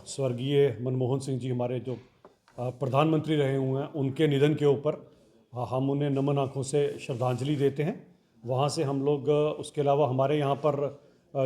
स्वर्गीय मनमोहन सिंह जी हमारे जो प्रधानमंत्री रहे हुए हैं, उनके निधन के ऊपर हम उन्हें नमन आँखों से श्रद्धांजलि देते हैं। वहाँ से हम लोग उसके अलावा हमारे यहाँ पर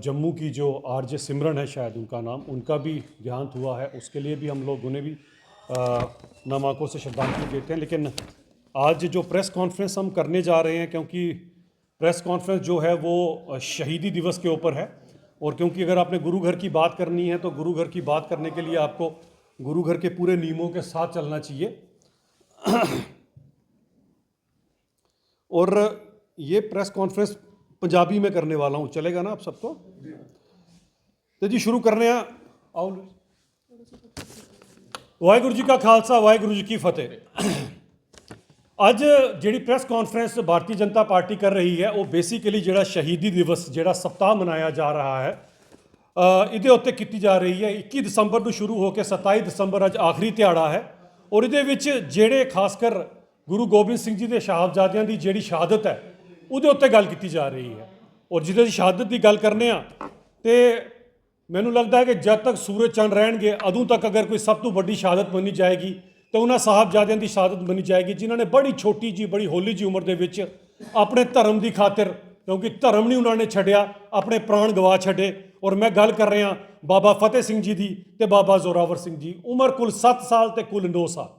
जम्मू की जो आरजे सिमरन है, शायद उनका नाम, उनका भी देहांत हुआ है, उसके लिए भी हम लोग उन्हें भी नम आँखों से श्रद्धांजलि देते हैं। लेकिन आज जो प्रेस कॉन्फ्रेंस हम करने जा रहे हैं, क्योंकि प्रेस कॉन्फ्रेंस जो है वो शहीदी दिवस के ऊपर है, और क्योंकि अगर आपने गुरु घर की बात करनी है तो गुरु घर की बात करने के लिए आपको गुरु घर के पूरे नियमों के साथ चलना चाहिए। और ये प्रेस कॉन्फ्रेंस पंजाबी में करने वाला हूँ, चलेगा ना आप सबको? तो जी शुरू करने आओ। वाहिगुरू जी का खालसा, वाहिगुरू जी की फतेह। ਅੱਜ ਜਿਹੜੀ press conference Bharatiya Janata party ਕਰ ਰਹੀ ਹੈ, ਉਹ ਬੇਸਿਕਲੀ ਜਿਹੜਾ ਸ਼ਹੀਦੀ ਦਿਵਸ ਜਿਹੜਾ ਸਪਤਾਹ ਮਨਾਇਆ ਜਾ ਰਿਹਾ ਹੈ, ਇਹਦੇ ਉੱਤੇ ਕੀਤੀ ਜਾ ਰਹੀ ਹੈ। 21 ਦਸੰਬਰ ਨੂੰ ਸ਼ੁਰੂ ਹੋ ਕੇ 27 ਦਸੰਬਰ ਅੱਜ ਆਖਰੀ ਦਿਹਾੜਾ ਹੈ, ਔਰ ਇਹਦੇ ਵਿੱਚ ਜਿਹੜੇ ਖਾਸ ਕਰ ਗੁਰੂ ਗੋਬਿੰਦ ਸਿੰਘ ਜੀ ਦੇ ਸਾਹਿਬਜ਼ਾਦਿਆਂ ਦੀ ਜਿਹੜੀ ਸ਼ਹਾਦਤ ਹੈ, ਉਹਦੇ ਉੱਤੇ ਗੱਲ ਕੀਤੀ ਜਾ ਰਹੀ ਹੈ। ਔਰ ਜਿਹਦੇ ਦੀ ਸ਼ਹਾਦਤ ਦੀ ਗੱਲ ਕਰਨੇ ਆ, ਤੇ ਮੈਨੂੰ ਲੱਗਦਾ ਹੈ ਕਿ ਜਦ ਤੱਕ ਸੂਰਜ ਚੰਨ ਰਹਿਣਗੇ, ਉਦੋਂ ਤੱਕ ਅਗਰ ਕੋਈ ਸਭ ਤੋਂ ਵੱਡੀ ਸ਼ਹਾਦਤ ਮੰਨੀ ਜਾਏਗੀ तो उन्होंने साहबजादियों की शहादत बनी जाएगी, जिन्होंने बड़ी छोटी जी बड़ी होली जी उम्र के अपने धर्म की खातिर, क्योंकि धर्म नहीं उन्होंने छड्या, अपने प्राण गवा छड्डे। और मैं गल कर रहा बाबा फतेह सिंह जी की ते बाबा जोरावर सिंह जी, उम्र कुल 7 साल ते कुल 9 साल।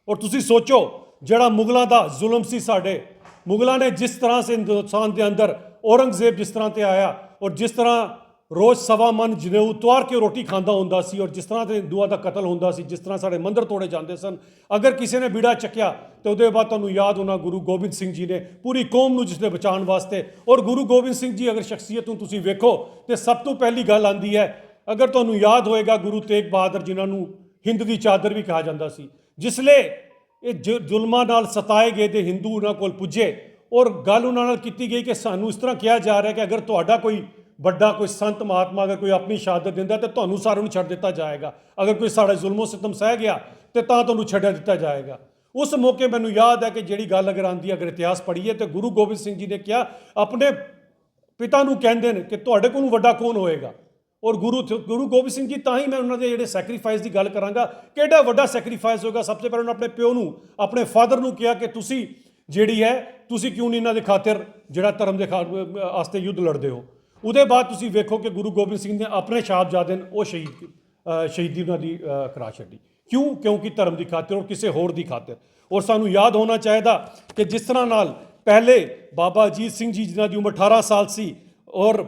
और तुसी सोचो जड़ा मुगलों का जुल्म सी साडे, मुगलों ने जिस तरह से हिंदुस्तान के अंदर औरंगजेब जिस तरह से आया, और जिस तरह रोज़ सवा मन जनेऊ उतार के रोटी खांदा होंदा सी, और जिस तरह से हिंदुओं का कतल होंदा सी, जिस तरह साढ़े मंदिर तोड़े जाते सन, अगर किसी ने बीड़ा चक्या तो उसके बाद तुहानूं याद होना गुरु गोबिंद सिंह जी ने पूरी कौम नूं जिसने बचाने वास्ते। और गुरु गोबिंद सिंह जी अगर शख्सियत नूं तुसीं वेखो तो सब तो पहली गल आंदी है, अगर तुहानूं याद होएगा गुरु तेग बहादुर जिन्हां नूं हिंद दी चादर भी कहा जाता सी, जिसले ये जुल्मां नाल सताए गए तो हिंदू उन्हां कोल पुजे, और गल उन्हां नाल कीती गई कि सानूं इस तरह कहा जा रहा है कि अगर तुहाडा कोई बड़ा कोई संत महात्मा अगर कोई अपनी शहादत दिंदा तो तुहानूं सारिਆਂ ਨੂੰ ਛੱਡ ਦਿੱਤਾ जाएगा, अगर कोई साढ़े जुल्मों सितम सह गया तो तुहानूं छड्या दिता जाएगा। उस मौके मैनूं याद है कि जिहड़ी गल अगर आंदी, अगर इतिहास पढ़ीए तो गुरु गोबिंद सिंह जी ने कहा, अपने पिता नूं कहंदे ने कि तुहाडे कोलों वड्डा कौन होएगा। और गुरु गोबिंद सिंह जी, तां ही मैं उन्होंने जिहड़े सैक्रीफाइस की गल करांगा, किहड़ा वड्डा सैक्रीफाइस होएगा। सबसे पहले उन्होंने अपने प्यो नूं, अपने फादर नूं कहा कि तुसीं जिहड़ी है तुसीं क्यों नहीं इन्हां दे खातिर जिहड़ा धर्म दे वास्ते युद्ध लड़दे हो। ਉਹਦੇ ਬਾਅਦ ਤੁਸੀਂ ਵੇਖੋ ਕਿ ਗੁਰੂ ਗੋਬਿੰਦ ਸਿੰਘ ਨੇ ਆਪਣੇ ਸਾਹਿਬਜ਼ਾਦੇ ਨੂੰ ਉਹ ਸ਼ਹੀਦੀ ਉਹਨਾਂ ਦੀ ਕਰਾ ਛੱਡੀ। ਕਿਉਂ? ਕਿਉਂਕਿ ਧਰਮ ਦੀ ਖਾਤਰ ਔਰ ਕਿਸੇ ਹੋਰ ਦੀ ਖਾਤਰ। ਔਰ ਸਾਨੂੰ ਯਾਦ ਹੋਣਾ ਚਾਹੀਦਾ ਕਿ ਜਿਸ ਤਰ੍ਹਾਂ ਨਾਲ ਪਹਿਲੇ ਬਾਬਾ ਅਜੀਤ ਸਿੰਘ ਜੀ ਜਿਨ੍ਹਾਂ ਦੀ ਉਮਰ 18 ਸਾਲ ਸੀ, ਔਰ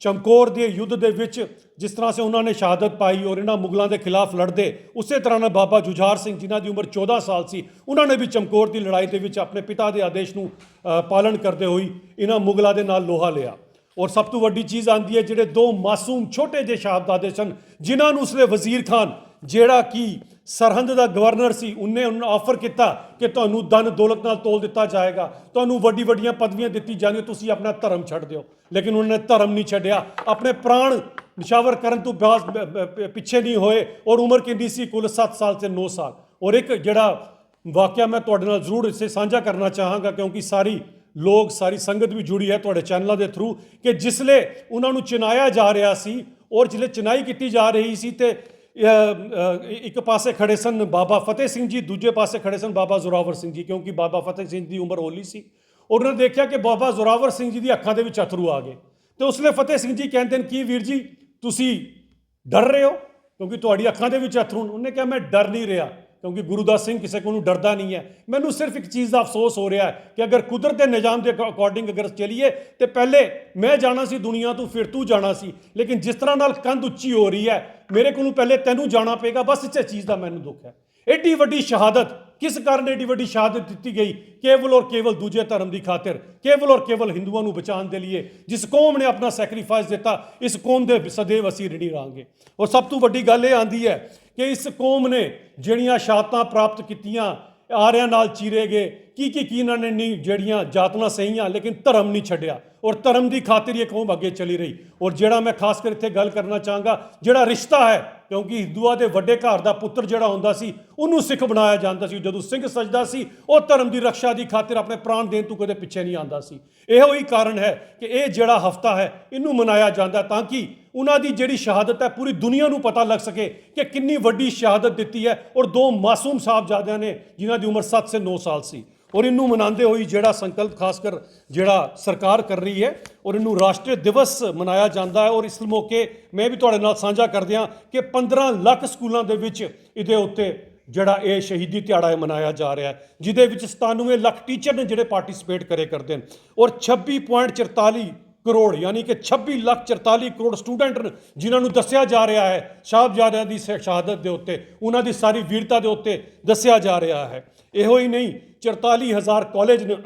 ਚਮਕੌਰ ਦੇ ਯੁੱਧ ਦੇ ਵਿੱਚ ਜਿਸ ਤਰ੍ਹਾਂ ਸੇ ਉਹਨਾਂ ਨੇ ਸ਼ਹਾਦਤ ਪਾਈ ਔਰ ਇਹਨਾਂ ਮੁਗਲਾਂ ਦੇ ਖਿਲਾਫ ਲੜਦੇ, ਉਸੇ ਤਰ੍ਹਾਂ ਨਾਲ ਬਾਬਾ ਜੁਝਾਰ ਸਿੰਘ ਜਿਨ੍ਹਾਂ ਦੀ ਉਮਰ 14 ਸਾਲ ਸੀ, ਉਹਨਾਂ ਨੇ ਵੀ ਚਮਕੌਰ ਦੀ ਲੜਾਈ ਦੇ ਵਿੱਚ ਆਪਣੇ ਪਿਤਾ ਦੇ ਆਦੇਸ਼ ਨੂੰ ਪਾਲਣ ਕਰਦੇ ਹੋਏ ਇਹਨਾਂ ਮੁਗਲਾਂ ਦੇ ਨਾਲ ਲੋਹਾ ਲਿਆ। और सब तो वड्डी चीज़ आती है, जिहड़े 2 मासूम छोटे जे शहाबजादे सन, जिन्होंने उसले वजीर खान जिहड़ा कि सरहंद का गवर्नर सी, उन्हें ऑफर किया कि तुहानूं धन दौलत नाल तोल दिता जाएगा, तुहानूं वड्डी वड्डियां पदवियां दित्ती जाएंगी, तुसीं अपना धर्म छड्ड दिओ। लेकिन उन्होंने धर्म नहीं छड्डिया, अपने प्राण निशावर करन तो पिछे नहीं होए। और उम्र कितनी सी? कुल 7 साल से 9 साल। और एक जिहड़ा वाकया मैं तुहाडे नाल जरूर इसे साझा करना चाहांगा, क्योंकि सारी लोग सारी संगत भी जुड़ी है तुहाडे चैनलों के थ्रू, कि जिसले उन्होंने चिनाया जा रहा सी, और जिसले चिनाई की जा रही सी, तो एक पासे खड़े सन बाबा फतेह सिंह जी, दूजे पासे खड़े सन बाबा जोरावर सिंह जी, क्योंकि बाबा फतेह सिंह की उम्र होली सी। और उन्होंने देखा कि बाबा जोरावर सिंह जी की अखां दे विच अथरू आ गए। तो उसले फतेह सिंह जी कहते हैं कि वीर जी तुसी डर रहे हो, क्योंकि तुहाडी अखां दे विच अथरू। उन्हें कहा मैं डर नहीं रहा, क्योंकि गुरुदास सिंह किसी को डरदा नहीं है। मैनू सिर्फ एक चीज़ का अफसोस हो रहा है कि अगर कुदरत के निजाम के अकॉर्डिंग अगर चलीए तो पहले मैं जाना सी दुनिया तो, फिर तू जाना सी। लेकिन जिस तरह नाल कंध उच्ची हो रही है, मेरे को पहले तेनू जाना पेगा। बस इस चीज़ का मैनू दुख है। एडी वड्डी शहादत किस कारण एडी वड्डी शहादत दी गई? केवल और केवल दूजे धर्म की खातिर, केवल और केवल हिंदुओं को बचाने के लिए। जिस कौम ने अपना सैक्रीफाइस दिता, इस कौम के सदैव असीं ऋणी रहांगे। और सब तो वड्डी गल यह आंदी है कि इस कौम ने जिहड़ियां शहादतां प्राप्त कीतियां, आर्यां नाल चीरे गए, की इन्होंने नहीं जड़ियाँ जातना सही, लेकिन धर्म नहीं छड्डिया। और धर्म की खातिर ये कौम अगे चली रही। और जिहड़ा मैं खास कर इत्थे गल करना चाहांगा, जिहड़ा रिश्ता है, क्योंकि हिंदुओं के वड्डे घर का पुत्र जिहड़ा हुंदा सी, उहनूं सिख बनाया जाता सी। जदों सिंह सजदा सी, वो धर्म की रक्षा की खातिर अपने प्राण देण तों कदे पिछे नहीं आंदा सी। इहो ही कारण है कि यह जिहड़ा हफ्ता है, इनू मनाया जाता ताकि ਉਹਨਾਂ ਦੀ ਜਿਹੜੀ ਸ਼ਹਾਦਤ ਹੈ ਪੂਰੀ ਦੁਨੀਆ ਨੂੰ ਪਤਾ ਲੱਗ ਸਕੇ ਕਿ ਕਿੰਨੀ ਵੱਡੀ ਸ਼ਹਾਦਤ ਦਿੱਤੀ ਹੈ ਔਰ ਦੋ ਮਾਸੂਮ ਸਾਹਿਬਜ਼ਾਦਿਆਂ ਨੇ ਜਿਨ੍ਹਾਂ ਦੀ ਉਮਰ 7 ਸੇ 9 ਸਾਲ ਸੀ। ਔਰ ਇਹਨੂੰ ਮਨਾਉਂਦੇ ਹੋਈ ਜਿਹੜਾ ਸੰਕਲਪ ਖਾਸ ਕਰ ਜਿਹੜਾ ਸਰਕਾਰ ਕਰ ਰਹੀ ਹੈ ਔਰ ਇਹਨੂੰ ਰਾਸ਼ਟਰੀ ਦਿਵਸ ਮਨਾਇਆ ਜਾਂਦਾ ਹੈ। ਔਰ ਇਸ ਮੌਕੇ ਮੈਂ ਵੀ ਤੁਹਾਡੇ ਨਾਲ ਸਾਂਝਾ ਕਰਦਿਆਂ ਕਿ 15 ਲੱਖ ਸਕੂਲਾਂ ਦੇ ਵਿੱਚ ਇਹਦੇ ਉੱਤੇ ਜਿਹੜਾ ਇਹ ਸ਼ਹੀਦੀ ਦਿਹਾੜਾ ਹੈ ਮਨਾਇਆ ਜਾ ਰਿਹਾ ਹੈ, ਜਿਹਦੇ ਵਿੱਚ 97 ਲੱਖ ਟੀਚਰ ਨੇ ਜਿਹੜੇ ਪਾਰਟਿਸਿਪੇਟ ਕਰਦੇ ਨੇ ਔਰ 26.44 ਕਰੋੜ ਯਾਨੀ ਕਿ 26 ਲੱਖ 44 ਕਰੋੜ ਸਟੂਡੈਂਟ ਨੇ ਜਿਨ੍ਹਾਂ ਨੂੰ ਦੱਸਿਆ ਜਾ ਰਿਹਾ ਹੈ ਸਾਹਿਬਜ਼ਾਦਿਆਂ ਦੀ ਸ਼ਹਾਦਤ ਦੇ ਉੱਤੇ, ਉਹਨਾਂ ਦੀ ਸਾਰੀ ਵੀਰਤਾ ਦੇ ਉੱਤੇ ਦੱਸਿਆ ਜਾ ਰਿਹਾ ਹੈ। ਇਹੋ ਹੀ ਨਹੀਂ 44,000 ਕਾਲਜ ਨੇ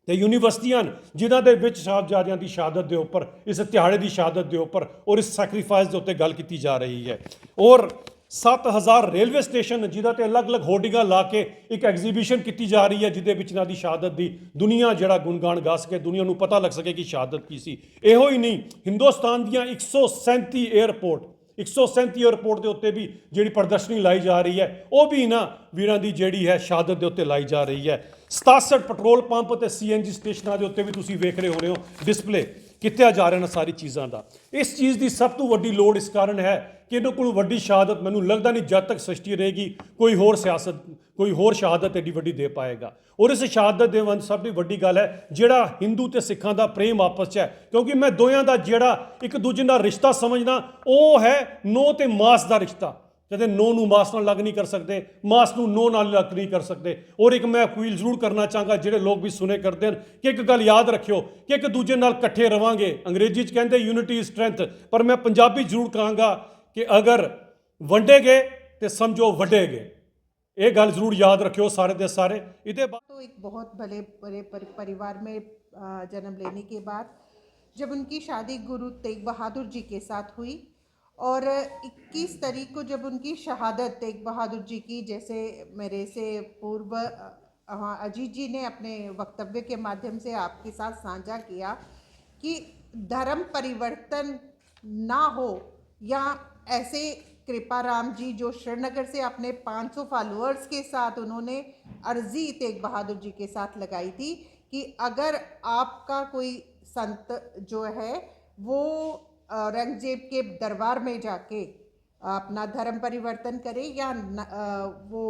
ਤੇ ਯੂਨੀਵਰਸਿਟੀਆਂ ਜਿਨ੍ਹਾਂ ਦੇ ਵਿੱਚ ਸਾਹਿਬਜ਼ਾਦਿਆਂ ਦੀ ਸ਼ਹਾਦਤ ਦੇ ਉੱਪਰ, ਇਸ ਦਿਹਾੜੇ ਦੀ ਸ਼ਹਾਦਤ ਦੇ ਉੱਪਰ ਔਰ ਇਸ ਸੈਕਰੀਫਾਈਸ ਦੇ ਉੱਤੇ ਗੱਲ ਕੀਤੀ ਜਾ ਰਹੀ ਹੈ। ਔਰ 7,000 ਰੇਲਵੇ ਸਟੇਸ਼ਨ ਜਿਹਦਾ ਤੇ ਅਲੱਗ-ਅਲੱਗ ਹੋਰਡਿੰਗਾਂ ਲਾ ਕੇ ਇੱਕ ਐਗਜ਼ੀਬਿਸ਼ਨ ਕੀਤੀ ਜਾ ਰਹੀ ਹੈ ਜਿਹਦੇ ਵਿੱਚ ਇਹਨਾਂ ਦੀ ਸ਼ਹਾਦਤ ਦੀ ਦੁਨੀਆ ਜਿਹੜਾ ਗੁਣਗਾਨ ਗਾ ਸਕੇ, ਦੁਨੀਆ ਨੂੰ ਪਤਾ ਲੱਗ ਸਕੇ ਕਿ ਸ਼ਹਾਦਤ ਕੀ ਸੀ। ਇਹੋ ਹੀ ਨਹੀਂ ਹਿੰਦੁਸਤਾਨ ਦੀਆਂ 137 ਏਅਰਪੋਰਟ ਦੇ ਉੱਤੇ ਵੀ ਜਿਹੜੀ ਪ੍ਰਦਰਸ਼ਨੀ ਲਾਈ ਜਾ ਰਹੀ ਹੈ ਉਹ ਵੀ ਇਹਨਾਂ ਵੀਰਾਂ ਦੀ ਜਿਹੜੀ ਹੈ ਸ਼ਹਾਦਤ ਦੇ ਉੱਤੇ ਲਾਈ ਜਾ ਰਹੀ ਹੈ। 67 ਪੈਟਰੋਲ ਪੰਪ ਤੇ CNG ਸਟੇਸ਼ਨਾਂ ਦੇ ਉੱਤੇ ਵੀ ਤੁਸੀਂ ਵੇਖ ਰਹੇ ਹੋਣੇ ਹੋ ਡਿਸਪਲੇ ਕੀਤਾ ਜਾ ਰਿਹਾ ਨਾ ਸਾਰੀ ਚੀਜ਼ਾਂ ਦਾ। ਇਸ ਚੀਜ਼ ਦੀ ਸਭ ਤੋਂ ਵੱਡੀ ਲੋੜ ਇਸ ਕਾਰਨ ਹੈ ਕਿ ਇਹਨਾਂ ਕੋਲ ਵੱਡੀ ਸ਼ਹਾਦਤ ਮੈਨੂੰ ਲੱਗਦਾ ਨਹੀਂ ਜਦ ਤੱਕ ਸ੍ਰਿਸ਼ਟੀ ਰਹੇਗੀ ਕੋਈ ਹੋਰ ਸ਼ਹਾਦਤ ਐਡੀ ਵੱਡੀ ਦੇ ਪਾਏਗਾ। ਔਰ ਇਸ ਸ਼ਹਾਦਤ ਦੇ ਵੱਲ ਸਭ ਤੋਂ ਵੱਡੀ ਗੱਲ ਹੈ ਜਿਹੜਾ ਹਿੰਦੂ ਤੇ ਸਿੱਖਾਂ ਦਾ ਪ੍ਰੇਮ ਆਪਸ 'ਚ ਹੈ, ਕਿਉਂਕਿ ਮੈਂ ਦੋਹਾਂ ਦਾ ਜਿਹੜਾ ਇੱਕ ਦੂਜੇ ਨਾਲ ਰਿਸ਼ਤਾ ਸਮਝਣਾ ਉਹ ਹੈ ਨੋ ਤੇ ਮਾਸ ਦਾ ਰਿਸ਼ਤਾ। ਕਦੇ ਨੋ ਨੂੰ ਮਾਸ ਨਾਲ ਲੱਗ ਨਹੀਂ ਕਰ ਸਕਦੇ, ਮਾਸ ਨੂੰ ਨੋ ਨਾਲ ਲੱਗ ਨਹੀਂ ਕਰ ਸਕਦੇ। ਔਰ ਇੱਕ ਮੈਂ ਅਪੀਲ ਜ਼ਰੂਰ ਕਰਨਾ ਚਾਹਾਂਗਾ ਜਿਹੜੇ ਲੋਕ ਵੀ ਸੁਣੇ ਕਰਦੇ ਹਨ ਕਿ ਇੱਕ ਗੱਲ ਯਾਦ ਰੱਖਿਓ ਕਿ ਇੱਕ ਦੂਜੇ ਨਾਲ ਇਕੱਠੇ ਰਵਾਂਗੇ। ਅੰਗਰੇਜ਼ੀ 'ਚ ਕਹਿੰਦੇ ਯੂਨਿਟੀ ਇਜ਼ ਸਟਰੈਂਥ, ਪਰ ਮੈਂ ਪੰਜਾਬੀ ਜ਼ਰੂਰ ਕਹਾਂਗਾ ਕਿ ਅਗਰ ਵੰਡੇ ਗਏ ਤੇ ਸਮਝੋ ਵੱਡੇ ਗਏ। ਇਹ ਗੱਲ ਜ਼ਰੂਰ याद रखियो सारे दे सारे। इधे तो एक बहुत बड़े परिवार में जन्म लेने के बाद जब उनकी शादी गुरु तेग बहादुर जी के साथ हुई और 21 तारीख को जब उनकी शहादत तेग बहादुर जी की, जैसे मेरे से पूर्व अजीत जी ने अपने वक्तव्य के माध्यम से आपके साथ साझा किया कि धर्म परिवर्तन ना हो या ऐसे कृपाराम जी जो श्रीनगर से अपने 500 फॉलोअर्स के साथ उन्होंने अर्जी तेग बहादुर जी के साथ लगाई थी कि अगर आपका कोई संत जो है वो औरंगजेब के दरबार में जाके अपना धर्म परिवर्तन करे या वो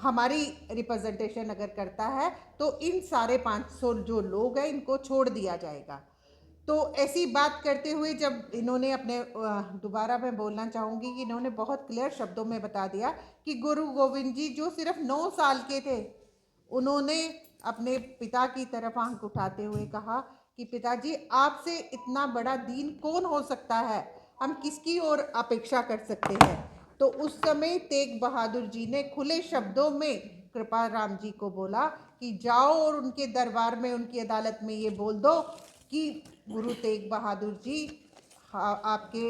हमारी रिप्रेजेंटेशन अगर करता है तो इन सारे 500 जो लोग हैं इनको छोड़ दिया जाएगा। तो ऐसी बात करते हुए जब इन्होंने अपने दोबारा मैं बोलना चाहूँगी कि इन्होंने बहुत क्लियर शब्दों में बता दिया कि गुरु गोविंद जी जो सिर्फ 9 साल के थे, उन्होंने अपने पिता की तरफ आंख उठाते हुए कहा कि पिताजी आपसे इतना बड़ा दीन कौन हो सकता है, हम किसकी ओर अपेक्षा कर सकते हैं। तो उस समय तेग बहादुर जी ने खुले शब्दों में कृपाराम जी को बोला कि जाओ और उनके दरबार में, उनकी अदालत में ये बोल दो कि गुरु तेग बहादुर जी आपके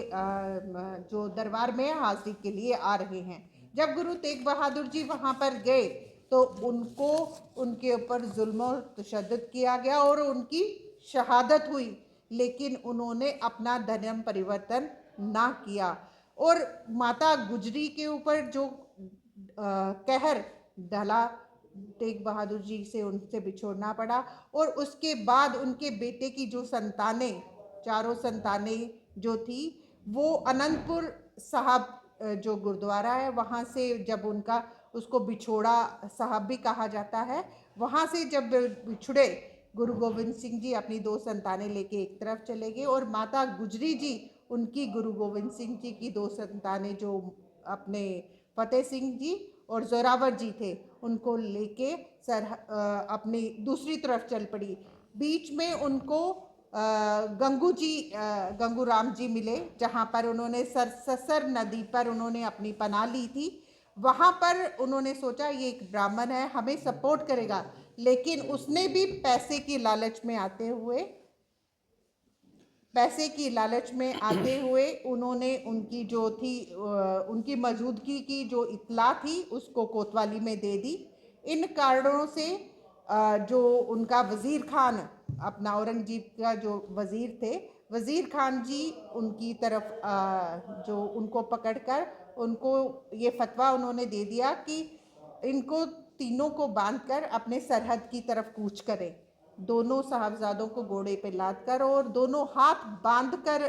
जो दरबार में हाजिरी के लिए आ रहे हैं। जब गुरु तेग बहादुर जी वहाँ पर गए तो उनको उनके ऊपर जुल्म और तशद्दुद किया गया और उनकी शहादत हुई, लेकिन उन्होंने अपना धर्म परिवर्तन ना किया। और माता गुजरी के ऊपर जो कहर ढला, तेग बहादुर जी से उनसे बिछोड़ना पड़ा और उसके बाद उनके बेटे की जो संतानें, चारों संतानें जो थी वो अनंतपुर साहब जो गुरुद्वारा है वहाँ से जब उनका, उसको बिछोड़ा साहब भी कहा जाता है, वहाँ से जब बिछड़े गुरु गोविंद सिंह जी अपनी 2 संतानें लेके एक तरफ चले गए और माता गुजरी जी उनकी गुरु गोविंद सिंह जी की 2 संतानें जो अपने फतेह सिंह जी और जोरावर जी थे उनको लेके अपनी दूसरी तरफ चल पड़ी। बीच में उनको गंगू राम जी मिले जहाँ पर उन्होंने ससर नदी पर उन्होंने अपनी पनाह ली थी। वहाँ पर उन्होंने सोचा ये एक ब्राह्मण है हमें सपोर्ट करेगा, लेकिन उसने भी पैसे की लालच में आते हुए उन्होंने उनकी जो थी उनकी मौजूदगी की जो इत्तला थी उसको कोतवाली में दे दी। इन कारणों से जो उनका वज़ीर खान, अपना औरंगजेब का जो वज़ीर थे, वज़ीर खान जी उनकी तरफ जो उनको पकड़कर उनको ये फतवा उन्होंने दे दिया कि इनको तीनों को बांधकर अपने सरहद की तरफ कूच करें। दोनों साहबजादों को घोड़े पे लाद कर और दोनों हाथ बांधकर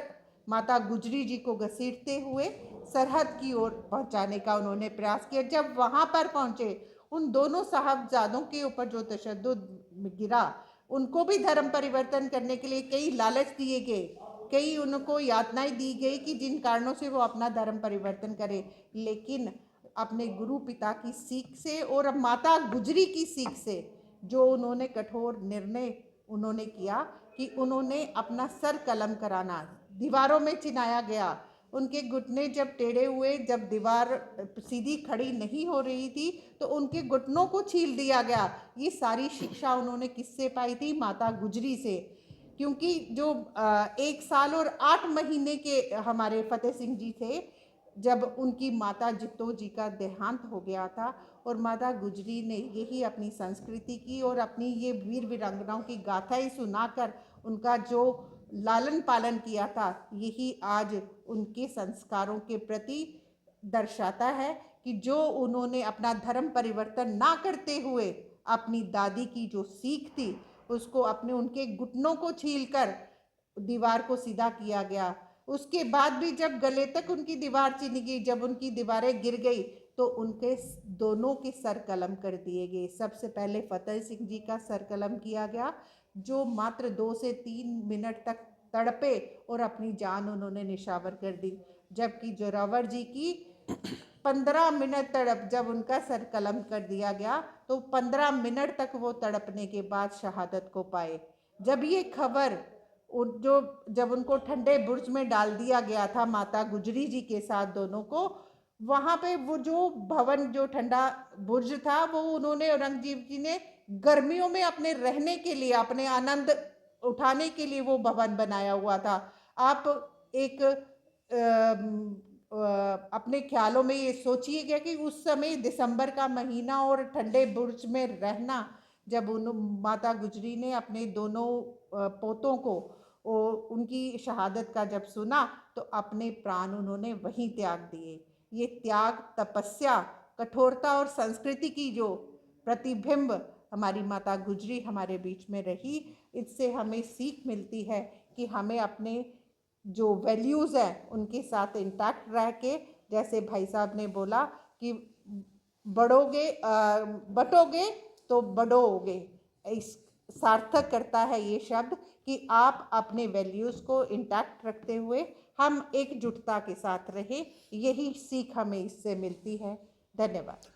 माता गुजरी जी को घसीटते हुए सरहद की ओर पहुंचाने का उन्होंने प्रयास किया। जब वहां पर पहुंचे, उन दोनों साहबजादों के ऊपर जो तशद्दुद गिरा, उनको भी धर्म परिवर्तन करने के लिए कई लालच दिए गए, कई उनको यातनाएं दी गई कि जिन कारणों से वो अपना धर्म परिवर्तन करे। लेकिन अपने गुरु पिता की सीख से और अब माता गुजरी की सीख से जो उन्होंने कठोर निर्णय उन्होंने किया कि उन्होंने अपना सर कलम कराना, दीवारों में चिनाया गया, उनके घुटने जब टेढ़े हुए, जब दीवार सीधी खड़ी नहीं हो रही थी तो उनके घुटनों को छील दिया गया। ये सारी शिक्षा उन्होंने किससे पाई थी? माता गुजरी से। क्योंकि जो 1 साल और 8 महीने के हमारे फतेह सिंह जी थे, जब उनकी माता जित्तो जी का देहांत हो गया था, और माता गुजरी ने यही अपनी संस्कृति की और अपनी ये वीर वीरांगनाओं की गाथाएं सुनाकर उनका जो लालन पालन किया था, यही आज उनके संस्कारों के प्रति दर्शाता है कि जो उन्होंने अपना धर्म परिवर्तन ना करते हुए अपनी दादी की जो सीख थी उसको अपने उनके घुटनों को छीलकर दीवार को सीधा किया गया। उसके बाद भी जब गले तक उनकी दीवार चीनी गई, जब उनकी दीवारें गिर गई तो उनके दोनों के सर कलम कर दिए गए। सबसे पहले फतेह सिंह जी का सर कलम किया गया, जो मात्र 2 से 3 मिनट तक तड़पे और अपनी जान उन्होंने निशावर कर दी। जबकि जोरावर जी की 15 मिनट तड़प, जब उनका सर कलम कर दिया गया तो 15 मिनट तक वो तड़पने के बाद शहादत को पाए। जब ये खबर जब उनको ठंडे बुर्ज में डाल दिया गया था माता गुजरी जी के साथ दोनों को, वहां पे वो जो भवन, जो ठंडा बुर्ज था, वो उन्होंने, औरंगजेब जी ने गर्मियों में अपने रहने के लिए, अपने आनंद उठाने के लिए वो भवन बनाया हुआ था। आप एक अपने ख्यालों में ये सोचिएगा कि उस समय दिसंबर का महीना और ठंडे बुर्ज में रहना, जब उन माता गुजरी ने अपने दोनों पोतों को उनकी शहादत का जब सुना तो अपने प्राण उन्होंने वहीं त्याग दिए। ये त्याग, तपस्या, कठोरता और संस्कृति की जो प्रतिबिंब हमारी माता गुजरी हमारे बीच में रही, इससे हमें सीख मिलती है कि हमें अपने जो वैल्यूज़ हैं उनके साथ इंटैक्ट रह के, जैसे भाई साहब ने बोला कि बटोगे तो बड़ोगे, इस सार्थक करता है ये शब्द कि आप अपने वैल्यूज़ को इंटैक्ट रखते हुए हम एकजुटता के साथ रहे। यही सीख हमें इससे मिलती है। धन्यवाद।